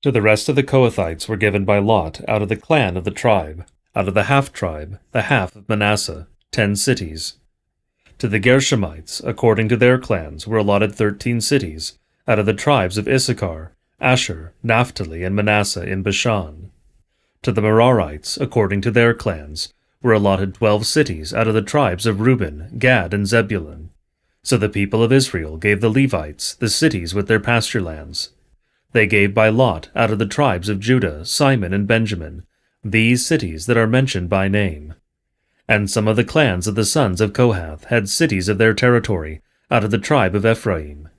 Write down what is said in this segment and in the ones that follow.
To the rest of the Kohathites were given by lot out of the clan of the tribe, out of the half-tribe, the half of Manasseh, 10 cities. To the Gershomites, according to their clans, were allotted 13 cities, out of the tribes of Issachar, Asher, Naphtali, and Manasseh in Bashan. To the Merarites, according to their clans, were allotted 12 cities out of the tribes of Reuben, Gad, and Zebulun. So the people of Israel gave the Levites the cities with their pasture lands. They gave by lot out of the tribes of Judah, Simon, and Benjamin, these cities that are mentioned by name. And some of the clans of the sons of Kohath had cities of their territory out of the tribe of Ephraim.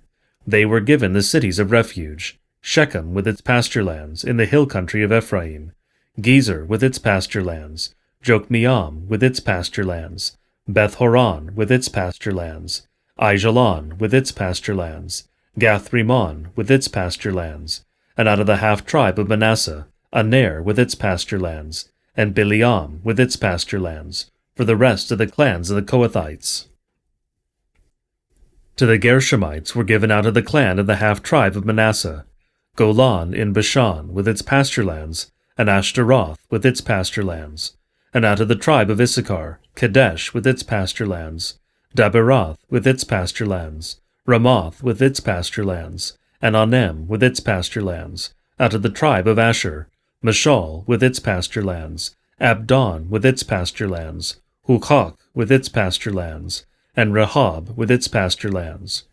They were given the cities of refuge, Shechem with its pasture lands in the hill country of Ephraim, Gezer with its pasture lands, Jokmeam with its pasture lands, Beth-horon with its pasture lands, Aijalon with its pasture lands, Gath-rimon with its pasture lands, and out of the half-tribe of Manasseh, Aner with its pasture lands, and Bileam with its pasture lands, for the rest of the clans of the Kohathites. To the Gershomites were given out of the clan of the half-tribe of Manasseh, Golan in Bashan with its pasture lands, and Ashtaroth with its pasture lands, and out of the tribe of Issachar, Kadesh with its pasture lands, Daberoth with its pasture lands, Ramoth with its pasture lands, and Anem with its pasture lands, out of the tribe of Asher, Mashal with its pasture lands, Abdon with its pasture lands, Hukok with its pasture lands, and Rehob with its pasture lands.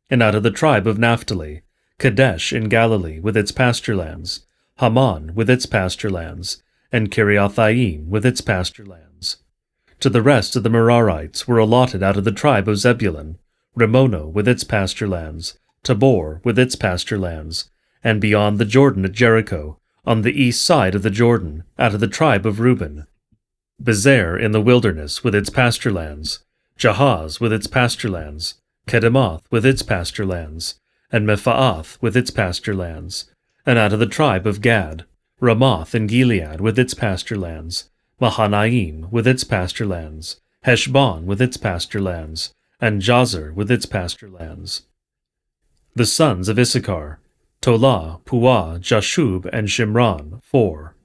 And out of the tribe of Naphtali, Kadesh in Galilee with its pasture lands, Haman with its pasture lands, and Kiriathaim with its pasture lands. To the rest of the Merarites were allotted out of the tribe of Zebulun, Rimono with its pasture lands, Tabor with its pasture lands, and beyond the Jordan at Jericho, on the east side of the Jordan, out of the tribe of Reuben, Bezer in the wilderness with its pasture lands, Jahaz with its pasture lands, Kedemoth with its pasture lands, and Mephaath with its pasture lands, and out of the tribe of Gad, Ramoth in Gilead with its pasture lands, Mahanaim with its pasture lands, Heshbon with its pasture lands, and Jazer with its pasture lands. The sons of Issachar, Tola, Puah, Jashub, and Shimron, 4.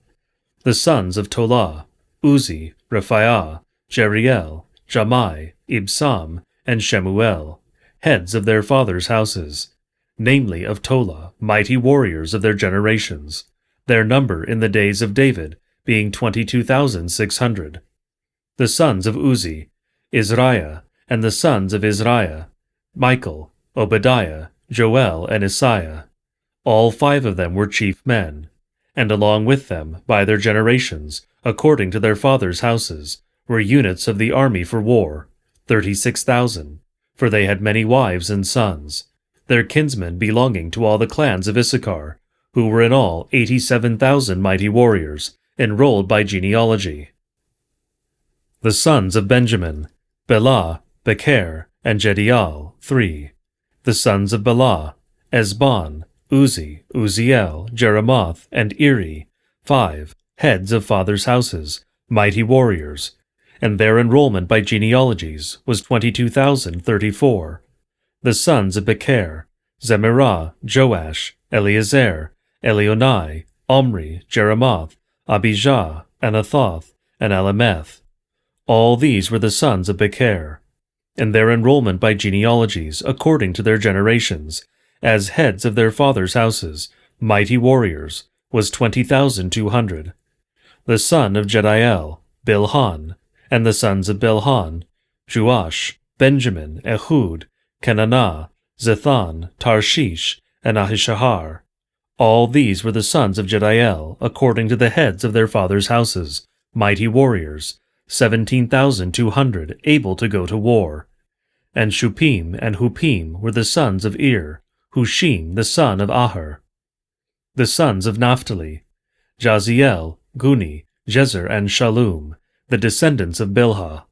The sons of Tola, Uzi, Rephaiah, Jeriel, Jamai, Ibsam, and Shemuel, heads of their fathers' houses, namely of Tola, mighty warriors of their generations, their number in the days of David being 22,600. The sons of Uzi, Izriah, and the sons of Izriah, Michael, Obadiah, Joel, and Isaiah. All 5 of them were chief men, and along with them, by their generations, according to their fathers' houses, were units of the army for war, 36,000, for they had many wives and sons, their kinsmen belonging to all the clans of Issachar, who were in all 87,000 mighty warriors, enrolled by genealogy. The sons of Benjamin, Bela, Becher, and Jedial, 3. The sons of Bela, Esbon, Uzi, Uziel, Jeremoth, and Eri, 5, heads of fathers' houses, mighty warriors, and their enrollment by genealogies was 22,034. The sons of Becher, Zemirah, Joash, Eliezer, Elionai, Omri, Jeremoth, Abijah, Anathoth, and Alemeth. All these were the sons of Becher, and their enrollment by genealogies according to their generations, as heads of their fathers' houses, mighty warriors, was 20,200. The son of Jediel, Bilhan, and the sons of Bilhan, Joash, Benjamin, Ehud, Kenanah, Zethan, Tarshish, and Ahishahar. All these were the sons of Jediel, according to the heads of their fathers' houses, mighty warriors, 17,200 able to go to war. And Shupim and Hupim were the sons of Ir, Hushim the son of Aher. The sons of Naphtali, Jaziel, Guni, Jezer, and Shallum, the descendants of Bilhah.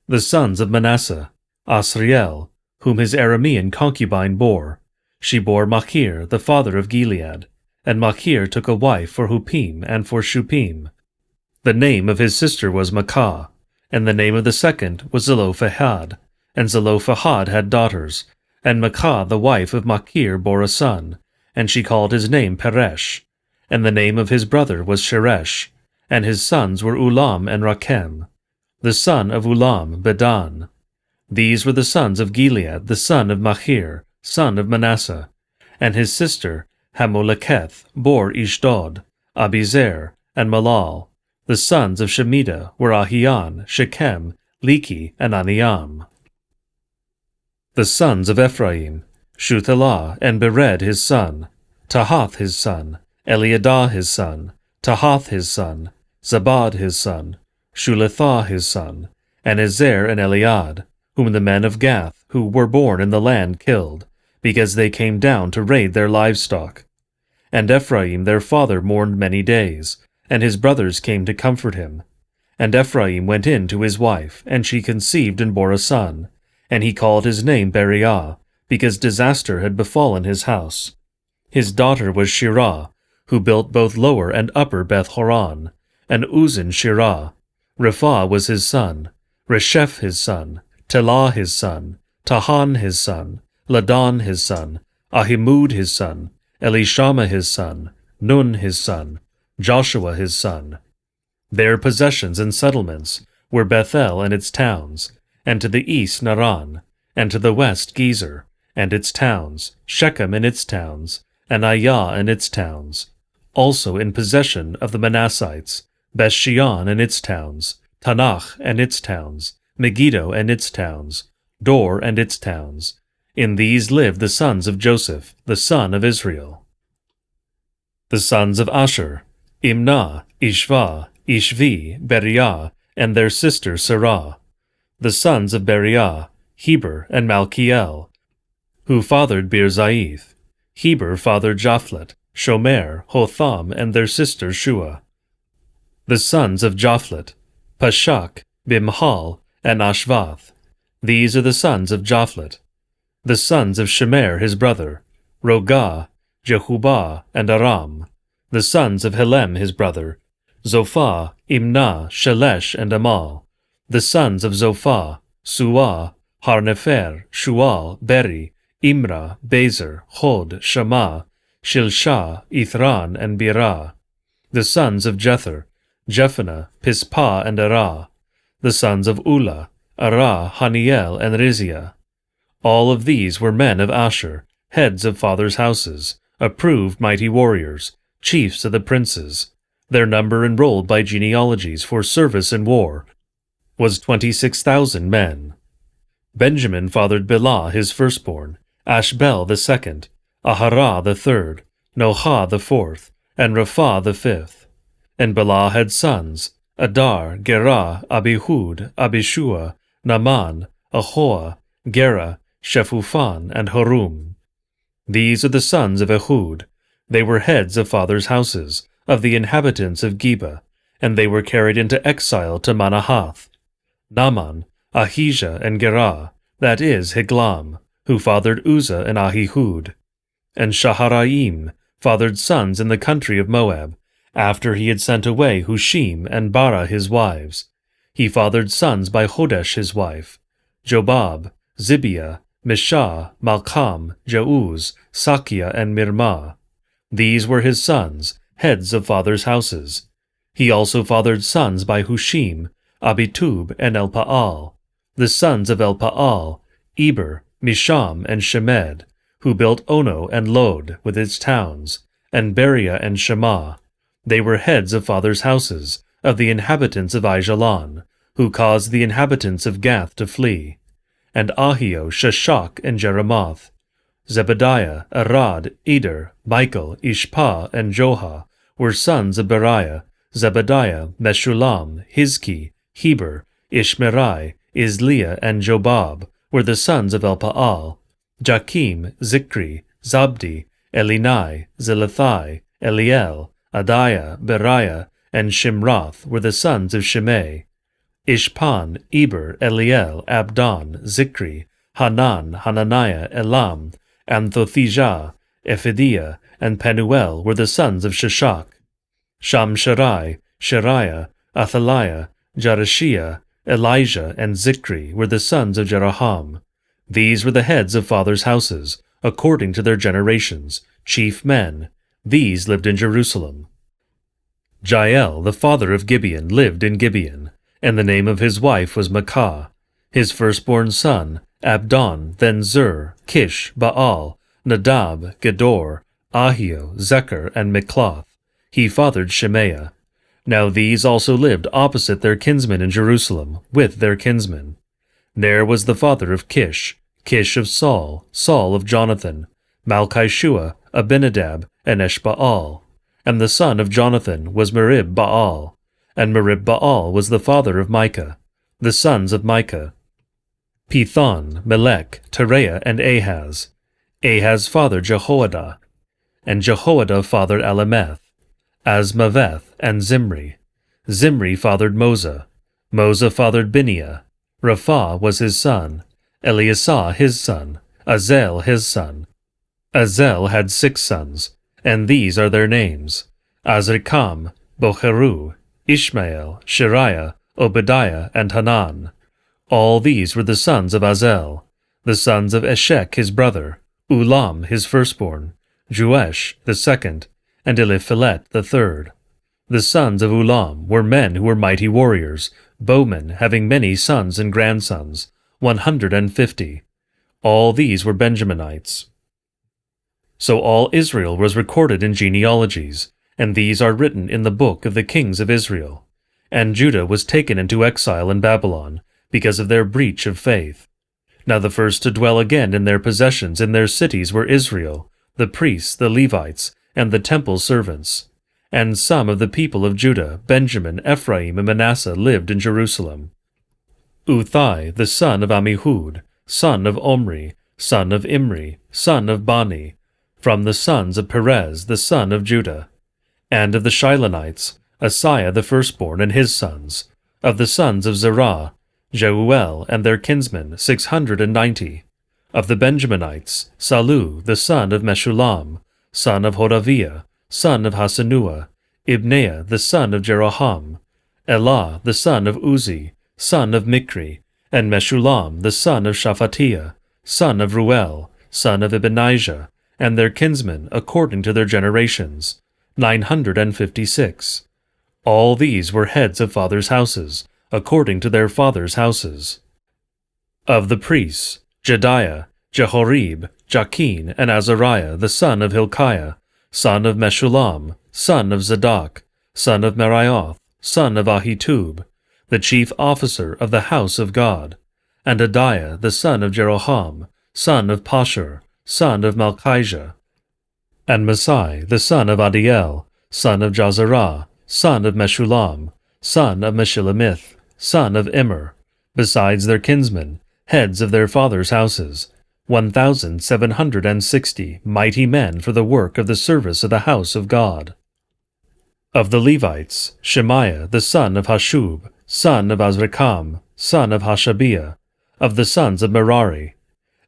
The sons of Manasseh, Asriel, whom his Aramean concubine bore. She bore Machir, the father of Gilead, and Machir took a wife for Hupim and for Shupim. The name of his sister was Maacah, and the name of the second was Zelophehad, and Zelophehad had daughters, and Maacah the wife of Machir bore a son, and she called his name Peresh. And the name of his brother was Sheresh, and his sons were Ulam and Rakem. The son of Ulam, Bedan. These were the sons of Gilead, the son of Machir, son of Manasseh. And his sister, Hamoleketh, bore Ishdod, Abizer, and Malal. The sons of Shemida were Ahian, Shechem, Leki, and Aniam. The sons of Ephraim, Shuthelah, and Bered his son, Tahath his son, Eliadah his son, Tahath his son, Zabad his son, Shulethah his son, and Ezer and Eliad, whom the men of Gath, who were born in the land, killed, because they came down to raid their livestock. And Ephraim their father mourned many days, and his brothers came to comfort him. And Ephraim went in to his wife, and she conceived and bore a son, and he called his name Beriah, because disaster had befallen his house. His daughter was Shirah, who built both lower and upper Beth-horon, and Uzan Shirah. Rephah was his son, Resheph his son, Telah his son, Tahan his son, Ladan his son, Ahimud his son, Elishama his son, Nun his son, Joshua his son. Their possessions and settlements were Bethel and its towns, and to the east Naran, and to the west Gezer, and its towns, Shechem and its towns, and Ayah and its towns. Also in possession of the Manassites, Bethshean and its towns, Tanach and its towns, Megiddo and its towns, Dor and its towns. In these lived the sons of Joseph, the son of Israel. The sons of Asher, Imnah, Ishvah, Ishvi, Beriah, and their sister Sarah. The sons of Beriah, Heber and Malchiel, who fathered Birzaith. Heber fathered Japhlet, Shomer, Hotham, and their sister Shua. The sons of Japhlet, Pashak, Bimhal, and Ashvath. These are the sons of Japhlet. The sons of Shemer his brother, Rogah, Jehubah, and Aram. The sons of Helem his brother, Zophah, Imnah, Shelesh, and Amal. The sons of Zophah, Suah, Harnefer, Shual, Beri, Imrah, Bezer, Hod, Shammah, Shilshah, Ithran, and Birah. The sons of Jether, Jephannah, Pispah, and Arah. The sons of Ulah, Arah, Haniel, and Riziah. All of these were men of Asher, heads of fathers' houses, approved mighty warriors, chiefs of the princes. Their number enrolled by genealogies for service in war was 26,000 men. Benjamin fathered Belah his firstborn, Ashbel the second, Aharah the third, Nohah the fourth, and Rapha the fifth. And Belah had sons, Adar, Gerah, Abihud, Abishua, Naaman, Ahoah, Gera, Shephuphan, and Harum. These are the sons of Ehud. They were heads of fathers' houses, of the inhabitants of Geba, and they were carried into exile to Manahath. Naaman, Ahijah, and Gerah, that is, Higlam, who fathered Uzzah and Ahihud. And Shaharaim fathered sons in the country of Moab, after he had sent away Hushim and Bara his wives. He fathered sons by Hodesh his wife, Jobab, Zibiah, Mishah, Malcham, Jeuz, Sakia, and Mirmah. These were his sons, heads of fathers' houses. He also fathered sons by Hushim, Abitub, and Elpaal. The sons of Elpaal, Eber, Misham, and Shemed, who built Ono and Lod with its towns, and Beriah and Shema. They were heads of fathers' houses, of the inhabitants of Aijalon, who caused the inhabitants of Gath to flee. And Ahio, Shashak, and Jeremoth. Zebediah, Arad, Eder, Michael, Ishpah, and Joha were sons of Beriah. Zebediah, Meshulam, Hizki, Heber, Ishmerai, Isliah, and Jobab were the sons of Elpaal. Jakim, Zikri, Zabdi, Elinai, Zelathai, Eliel, Adiah, Beriah, and Shimroth were the sons of Shimei. Ishpan, Eber, Eliel, Abdon, Zikri, Hanan, Hananiah, Elam, Anthothijah, Ephidiah, and Penuel were the sons of Shashak. Shamsharai, Shariah, Athaliah, Jareshiah, Elijah, and Zikri were the sons of Jeraham. These were the heads of fathers' houses, according to their generations, chief men. These lived in Jerusalem. Jael, the father of Gibeon, lived in Gibeon, and the name of his wife was Maachah. His firstborn son, Abdon, then Zur, Kish, Baal, Nadab, Gedor, Ahio, Zechar, and Mikloth. He fathered Shemaiah. Now these also lived opposite their kinsmen in Jerusalem, with their kinsmen. Ner was the father of Kish, Kish of Saul, Saul of Jonathan, Malchishua, Abinadab, and Eshbaal. And the son of Jonathan was Merib-Baal, and Merib-Baal was the father of Micah. The sons of Micah: Pithon, Melech, Tereah, and Ahaz. Ahaz fathered Jehoiada, and Jehoiada fathered Alemeth, Azmaveth, and Zimri. Zimri fathered Moza. Moza fathered Bineah. Rapha was his son, Eleasah his son, Azel his son. Azel had 6 sons, and these are their names: Azrikam, Bocheru, Ishmael, Shariah, Obadiah, and Hanan. All these were the sons of Azel. The sons of Eshek his brother: Ulam his firstborn, Juesh the second, and Eliphelet the third. The sons of Ulam were men who were mighty warriors, bowmen having many sons and grandsons, 150. All these were Benjaminites. So all Israel was recorded in genealogies, and these are written in the book of the kings of Israel. And Judah was taken into exile in Babylon, because of their breach of faith. Now the first to dwell again in their possessions in their cities were Israel, the priests, the Levites, and the temple servants. And some of the people of Judah, Benjamin, Ephraim, and Manasseh lived in Jerusalem. Uthai, the son of Ammihud, son of Omri, son of Imri, son of Bani, from the sons of Perez, the son of Judah. And of the Shilonites, Asaiah the firstborn and his sons. Of the sons of Zerah, Jeuel and their kinsmen, 690. Of the Benjaminites, Salu the son of Meshullam, son of Hodaviah, son of Hasanua, Ibneah the son of Jeroham, Elah the son of Uzi, son of Mikri, and Meshullam the son of Shaphatiah, son of Ruel, son of Ebenijah, and their kinsmen according to their generations, 956. All these were heads of fathers' houses, according to their fathers' houses. Of the priests, Jediah, Jehorib, Jachin, and Azariah the son of Hilkiah, son of Meshullam, son of Zadok, son of Merioth, son of Ahitub, the chief officer of the house of God, and Adiah the son of Jeroham, son of Pashur, son of Malchijah, and Masai the son of Adiel, son of Jazarah, son of Meshullam, son of Meshilemith, son of Immer, besides their kinsmen, heads of their fathers' houses, 1,760 mighty men for the work of the service of the house of God. Of the Levites, Shemaiah the son of Hashub, son of Azrikam, son of Hashabiah, of the sons of Merari,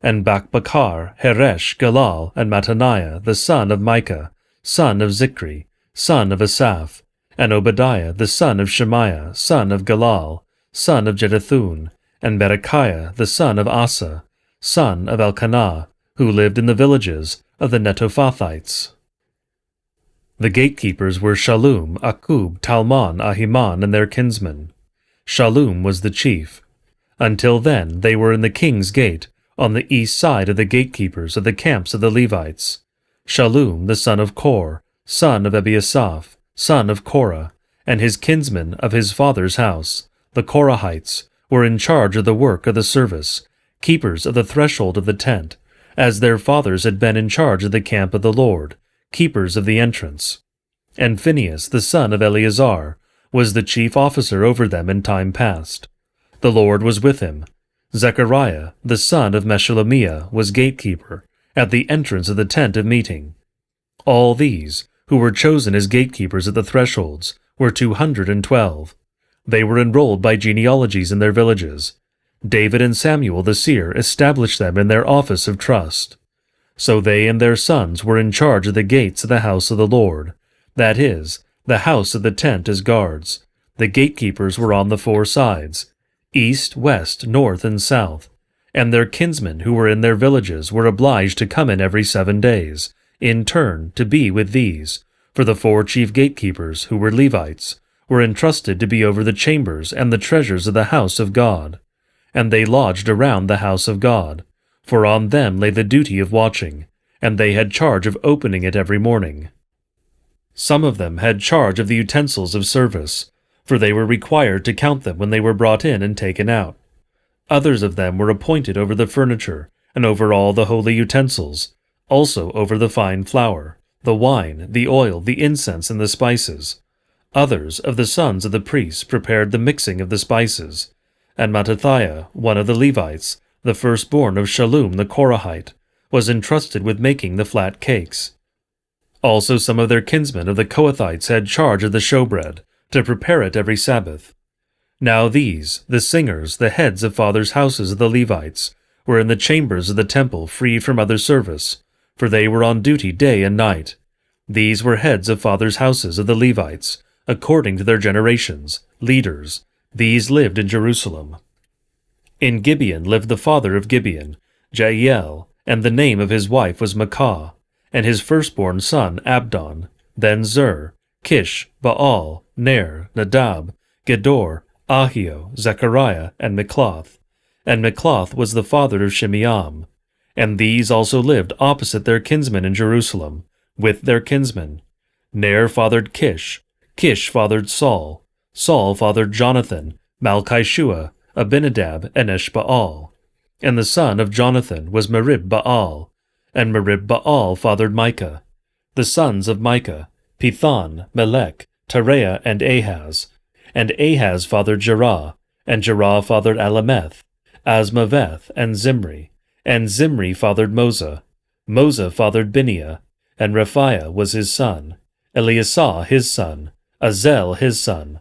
and Bakbakar, Heresh, Galal, and Mattaniah the son of Micah, son of Zikri, son of Asaph, and Obadiah the son of Shemaiah, son of Galal, son of Jeduthun, and Berechiah the son of Asa, son of Elkanah, who lived in the villages of the Netophathites. The gatekeepers were Shallum, Akub, Talmon, Ahiman, and their kinsmen. Shallum was the chief. Until then they were in the king's gate, on the east side of the gatekeepers of the camps of the Levites. Shallum the son of Kor, son of Ebiasaph, son of Korah, and his kinsmen of his father's house, the Korahites, were in charge of the work of the service, keepers of the threshold of the tent, as their fathers had been in charge of the camp of the Lord, keepers of the entrance. And Phinehas the son of Eleazar was the chief officer over them in time past. The Lord was with him. Zechariah the son of Meshelemiah was gatekeeper at the entrance of the tent of meeting. All these, who were chosen as gatekeepers at the thresholds, were 212. They were enrolled by genealogies in their villages. David and Samuel the seer established them in their office of trust. So they and their sons were in charge of the gates of the house of the Lord, that is, the house of the tent as guards. The gatekeepers were on the 4 sides, east, west, north, and south, and their kinsmen who were in their villages were obliged to come in every 7 days, in turn to be with these, for the 4 chief gatekeepers, who were Levites, were entrusted to be over the chambers and the treasures of the house of God. And they lodged around the house of God, for on them lay the duty of watching, and they had charge of opening it every morning. Some of them had charge of the utensils of service, for they were required to count them when they were brought in and taken out. Others of them were appointed over the furniture, and over all the holy utensils, also over the fine flour, the wine, the oil, the incense, and the spices. Others of the sons of the priests prepared the mixing of the spices, and Mattithiah, one of the Levites, the firstborn of Shallum the Korahite, was entrusted with making the flat cakes. Also some of their kinsmen of the Kohathites had charge of the showbread, to prepare it every Sabbath. Now these, the singers, the heads of fathers' houses of the Levites, were in the chambers of the temple free from other service, for they were on duty day and night. These were heads of fathers' houses of the Levites, according to their generations, leaders. These lived in Jerusalem. In Gibeon lived the father of Gibeon, Jael, and the name of his wife was Maacah, and his firstborn son Abdon, then Zur, Kish, Baal, Ner, Nadab, Gedor, Ahio, Zechariah, and Mikloth. And Mikloth was the father of Shimeam. And these also lived opposite their kinsmen in Jerusalem, with their kinsmen. Ner fathered Kish, Kish fathered Saul, Saul fathered Jonathan, Malchishua, Abinadab, and Eshbaal. And the son of Jonathan was Merib-Baal, and Merib-Baal fathered Micah. The sons of Micah, Pithon, Melech, Tareah, and Ahaz. And Ahaz fathered Jerah, and Jerah fathered Alameth, Asmaveth, and Zimri. And Zimri fathered Moza. Moza fathered Bineah, and Raphiah was his son, Eliasah his son, Azel his son.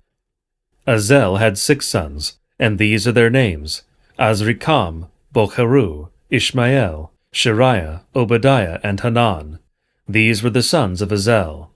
Azel had 6 sons, and these are their names: Azrikam, Bocheru, Ishmael, Shariah, Obadiah, and Hanan. These were the sons of Azel.